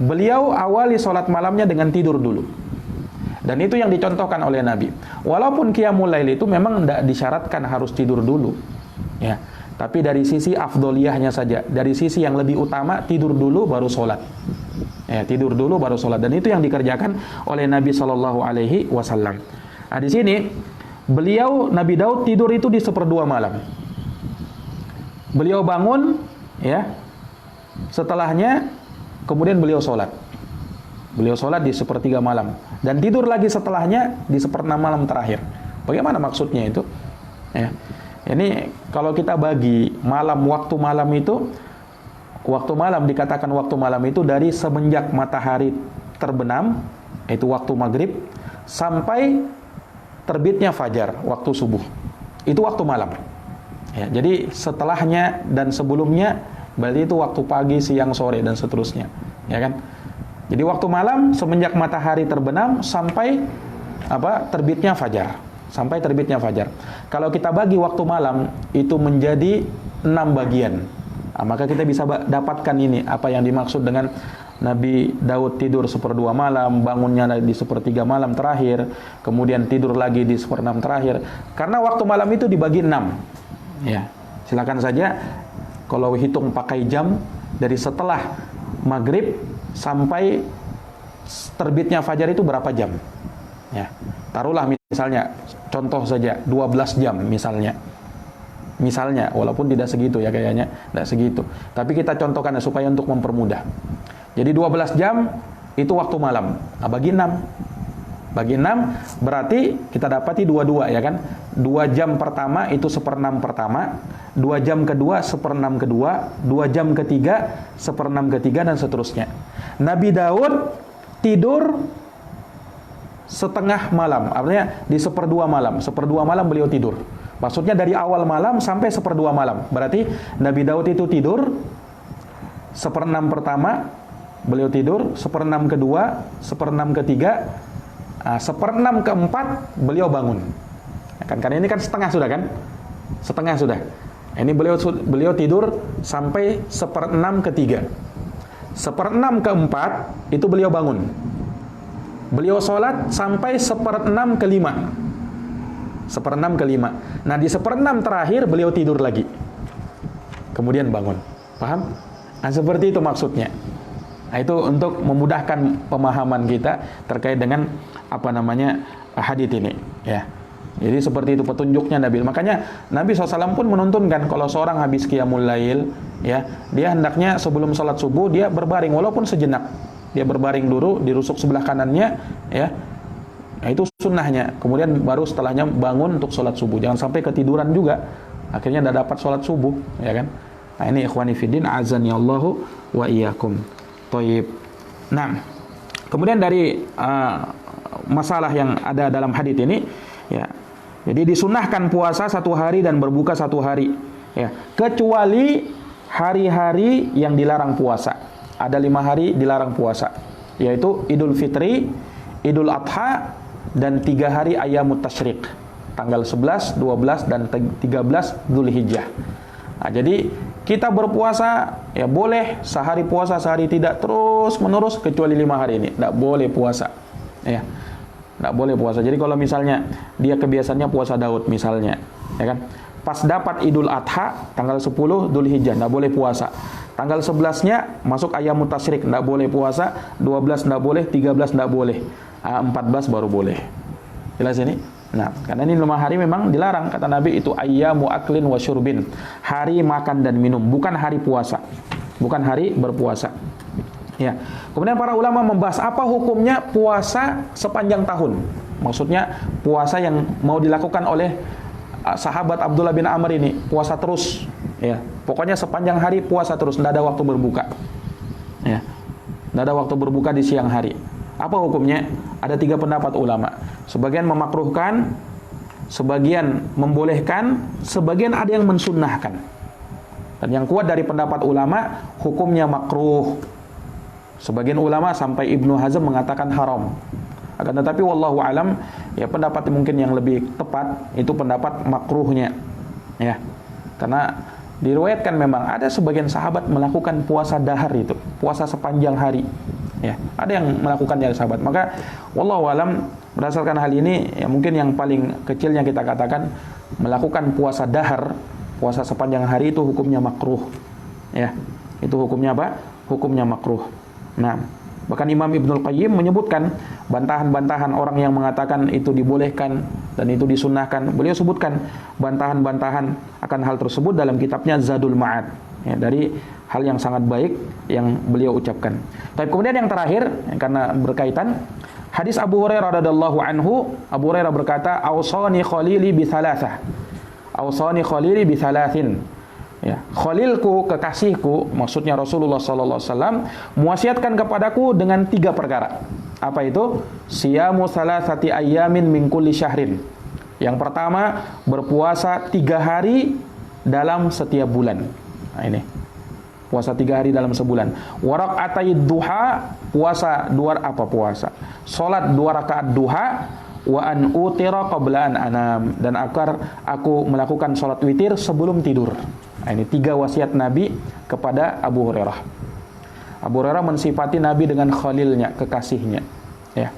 Beliau awali salat malamnya dengan tidur dulu. Dan itu yang dicontohkan oleh Nabi. Walaupun qiyamul lail itu memang tidak disyaratkan harus tidur dulu. Ya. Tapi dari sisi afdoliyahnya saja, dari sisi yang lebih utama tidur dulu baru salat. Ya, tidur dulu baru salat, dan itu yang dikerjakan oleh Nabi sallallahu alaihi wasallam. Nah, di sini beliau Nabi Daud tidur itu di seperdua malam. Beliau bangun ya. Setelahnya kemudian beliau salat. Beliau salat di sepertiga malam dan tidur lagi setelahnya di seperenam malam terakhir. Bagaimana maksudnya itu? Ya. Ini kalau kita bagi waktu malam itu, waktu malam dikatakan waktu malam itu dari semenjak matahari terbenam, itu waktu maghrib, sampai terbitnya fajar, waktu subuh. Itu waktu malam. Ya, jadi setelahnya dan sebelumnya berarti itu waktu pagi, siang, sore dan seterusnya. Ya kan? Jadi waktu malam semenjak matahari terbenam sampai terbitnya fajar, sampai terbitnya fajar. Kalau kita bagi waktu malam itu menjadi 6 bagian. Nah, maka kita bisa dapatkan ini apa yang dimaksud dengan Nabi Daud tidur seperdua malam, bangunnya di sepertiga malam terakhir, kemudian tidur lagi di seperenam terakhir. Karena waktu malam itu dibagi 6. Ya, silakan saja kalau hitung pakai jam dari setelah maghrib sampai terbitnya fajar itu berapa jam? Ya, taruhlah misalnya contoh saja 12 jam misalnya. Misalnya, walaupun tidak segitu ya kayaknya, tidak segitu. Tapi kita contohkan supaya untuk mempermudah. Jadi 12 jam itu waktu malam. Nah, bagi 6. Bagi 6 berarti kita dapati 22 ya kan? 2 jam pertama itu seperenam pertama, 2 jam kedua seperenam kedua, 2 jam ketiga seperenam ketiga dan seterusnya. Nabi Daud tidur setengah malam, artinya di seperdua malam beliau tidur. Maksudnya dari awal malam sampai seperdua malam. Berarti Nabi Daud itu tidur 1/6 pertama beliau tidur, 1/6 kedua, 1/6 ketiga, 1/6 keempat beliau bangun. Kan karena ini kan setengah sudah kan? Setengah sudah. Ini beliau tidur sampai 1/6 ketiga. 1/6 keempat itu beliau bangun. Beliau sholat sampai 1/6 kelima. 1/6 kelima. Nah di 1/6 terakhir beliau tidur lagi. Kemudian bangun. Paham? Nah seperti itu maksudnya. Nah itu untuk memudahkan pemahaman kita terkait dengan hadits ini. Ya. Jadi seperti itu petunjuknya Nabi. Makanya Nabi SAW pun menuntunkan kalau seorang habis qiyamul lail, ya, dia hendaknya sebelum sholat subuh dia berbaring walaupun sejenak. Dia berbaring dulu di rusuk sebelah kanannya, ya. Nah, itu sunnahnya. Kemudian baru setelahnya bangun untuk sholat subuh. Jangan sampai ketiduran juga. Akhirnya tidak dapat sholat subuh, ya kan? Nah ini ikhwani fiddin, azani Allahu wa iyyakum. Thayyib. Nah, kemudian dari masalah yang ada dalam hadits ini, ya. Jadi disunahkan puasa 1 hari dan berbuka 1 hari, ya. Kecuali hari-hari yang dilarang puasa. Ada 5 hari dilarang puasa, yaitu Idul Fitri, Idul Adha, dan 3 hari Ayyamut Tasyrik. Tanggal 11, 12, dan 13 Dzulhijjah. Nah, jadi kita berpuasa ya boleh sehari puasa sehari tidak terus menerus kecuali 5 hari ini. Tidak boleh puasa, ya. Tidak boleh puasa. Jadi kalau misalnya dia kebiasaannya puasa Daud misalnya, ya kan? Pas dapat Idul Adha tanggal 10 Dzulhijjah tidak boleh puasa. Tanggal 11-nya masuk Ayyamut Tasyrik tidak boleh puasa, 12 tidak boleh, 13 tidak boleh, 14 baru boleh. Jelas ini? Nah, karena ini 5 hari memang dilarang, kata Nabi itu ayyamu aklin wa syurbin. Hari makan dan minum, bukan hari puasa. Bukan hari berpuasa. Ya. Kemudian para ulama membahas apa hukumnya puasa sepanjang tahun. Maksudnya puasa yang mau dilakukan oleh sahabat Abdullah bin Amr ini, puasa terus, ya. Pokoknya sepanjang hari puasa terus, tidak ada waktu berbuka. Ya. Tidak ada waktu berbuka di siang hari. Apa hukumnya? Ada 3 pendapat ulama. Sebagian memakruhkan, sebagian membolehkan, sebagian ada yang mensunnahkan. Dan yang kuat dari pendapat ulama, hukumnya makruh. Sebagian ulama sampai Ibnu Hazm mengatakan haram. Akan tetapi wallahu alam, ya pendapat mungkin yang lebih tepat itu pendapat makruhnya. Ya. Karena diriwayatkan memang ada sebagian sahabat melakukan puasa dahar itu, puasa sepanjang hari. Ya, ada yang melakukan dari sahabat. Maka wallahu alam berdasarkan hal ini ya mungkin yang paling kecilnya kita katakan melakukan puasa dahar, puasa sepanjang hari itu hukumnya makruh. Ya. Itu hukumnya apa? Hukumnya makruh. Nah, bahkan Imam Ibnul Qayyim menyebutkan bantahan-bantahan orang yang mengatakan itu dibolehkan dan itu disunnahkan. Beliau sebutkan bantahan-bantahan akan hal tersebut dalam kitabnya Zadul Ma'ad, ya, dari hal yang sangat baik yang beliau ucapkan. Tapi kemudian yang terakhir, karena berkaitan, hadis Abu Hurairah radhiyallahu anhu, Abu Hurairah berkata, "Awsani khalili bi thalathah." Awsani khalili bi thalathin. Ya, khalilku, kekasihku, maksudnya Rasulullah sallallahu alaihi wasallam, mewasiatkan kepadaku dengan 3 perkara. Apa itu? Siyamu thalathati ayyamin min kulli syahrin. Yang pertama, berpuasa 3 hari dalam setiap bulan. Nah, ini. Puasa 3 hari dalam sebulan. Wa raq'atay duha, puasa 2 apa puasa? Salat 2 rakaat duha. Wa an utira qabla an anam, dan agar aku melakukan salat witir sebelum tidur. Nah, ini 3 wasiat Nabi kepada Abu Hurairah. Abu Hurairah mensifati Nabi dengan khalilnya, kekasihnya. Ya.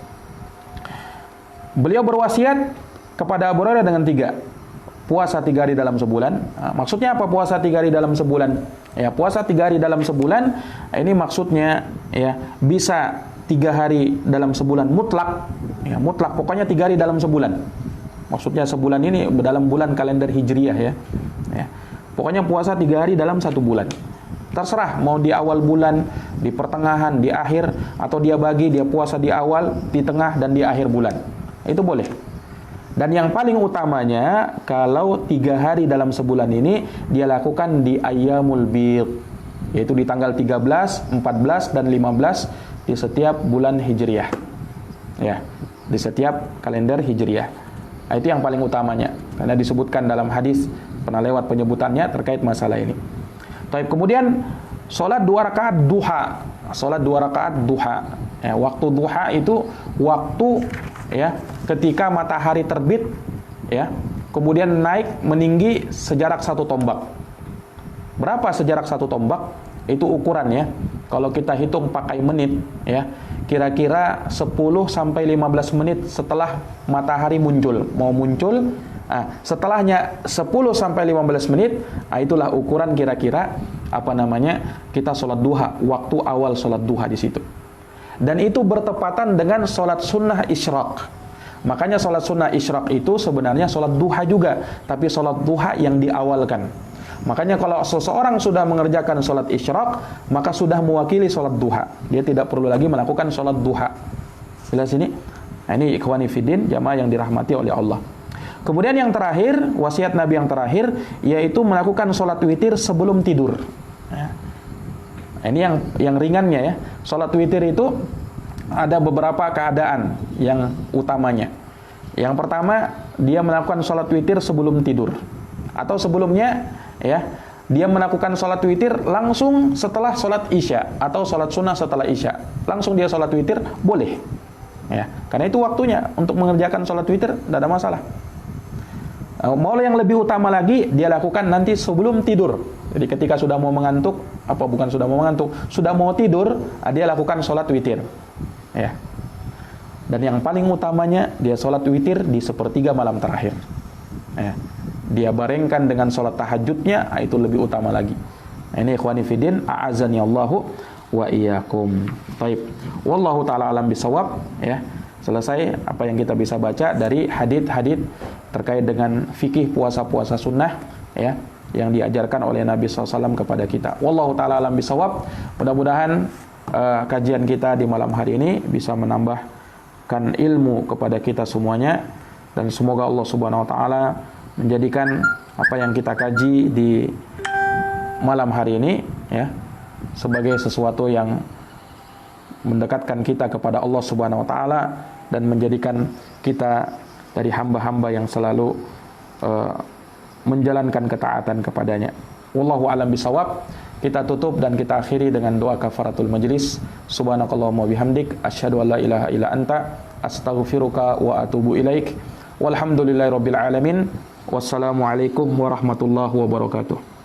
Beliau berwasiat kepada Abu Hurairah dengan 3. Puasa 3 hari dalam sebulan. Nah, maksudnya apa puasa 3 hari dalam sebulan? Ya, puasa 3 hari dalam sebulan, ini maksudnya ya bisa 3 hari dalam sebulan mutlak. Ya, mutlak pokoknya 3 hari dalam sebulan. Maksudnya sebulan ini dalam bulan kalender Hijriyah ya. Ya. Pokoknya puasa 3 hari dalam 1 bulan. Terserah mau di awal bulan, di pertengahan, di akhir, atau dia bagi dia puasa di awal, di tengah, dan di akhir bulan. Itu boleh. Dan yang paling utamanya kalau 3 hari dalam sebulan ini dia lakukan di Ayyamul Bid, yaitu di tanggal 13, 14, dan 15 di setiap bulan Hijriyah. Ya, di setiap kalender Hijriyah. Nah, itu yang paling utamanya karena disebutkan dalam hadis, pernah lewat penyebutannya terkait masalah ini. Kemudian Salat 2 rakaat duha. Salat 2 rakaat duha. Ya, waktu duha itu waktu ya ketika matahari terbit ya, kemudian naik meninggi sejarak 1 tombak. Berapa sejarak 1 tombak? Itu ukurannya. Kalau kita hitung pakai menit ya, kira-kira 10 sampai 15 menit setelah matahari muncul. Mau muncul, setelahnya 10 sampai 15 menit, itulah ukuran kira-kira kita sholat duha, waktu awal sholat duha di situ. Dan itu bertepatan dengan sholat sunnah isyraq. Makanya sholat sunnah isyraq itu sebenarnya sholat duha juga, tapi sholat duha yang diawalkan. Makanya kalau seseorang sudah mengerjakan sholat isyraq, maka sudah mewakili sholat duha. Dia tidak perlu lagi melakukan sholat duha. Jelas ini? Nah, ini ikhwani fiddin, jamaah yang dirahmati oleh Allah. Kemudian yang terakhir, wasiat Nabi yang terakhir, yaitu melakukan sholat witir sebelum tidur. Nah, ini yang ringannya ya. Sholat witir itu ada beberapa keadaan yang utamanya. Yang pertama, dia melakukan sholat witir sebelum tidur. Atau sebelumnya, ya, dia melakukan sholat witir langsung setelah sholat isya atau sholat sunnah setelah isya. Langsung dia sholat witir, boleh. Ya, karena itu waktunya untuk mengerjakan sholat witir, tidak ada masalah. Mau yang lebih utama lagi, dia lakukan nanti sebelum tidur. Jadi ketika sudah mau mengantuk, sudah mau tidur, dia lakukan sholat witir. Ya. Dan yang paling utamanya, dia sholat witir di 1/3 malam terakhir. Ya. Dia barengkan dengan sholat tahajudnya, itu lebih utama lagi. Nah, ini ikhwani fiddin, a'azani Allahu wa iyyakum. Baik. Wallahu taala alam bisawab, ya. Selesai apa yang kita bisa baca dari hadits-hadits terkait dengan fikih puasa-puasa sunnah ya, yang diajarkan oleh Nabi SAW kepada kita. Wallahu taala alam bisawab. Mudah-mudahan kajian kita di malam hari ini bisa menambahkan ilmu kepada kita semuanya, dan semoga Allah Subhanahu wa taala menjadikan apa yang kita kaji di malam hari ini ya sebagai sesuatu yang mendekatkan kita kepada Allah Subhanahu wa taala dan menjadikan kita dari hamba-hamba yang selalu menjalankan ketaatan kepadanya. Wallahu a'lam bishawab. Kita tutup dan kita akhiri dengan doa kafaratul majlis. Subhanakallahumma bihamdik asyhadu an la ilaha illa anta astaghfiruka wa atubu ilaik. Walhamdulillahirabbil alamin. Wassalamualaikum warahmatullahi wabarakatuh.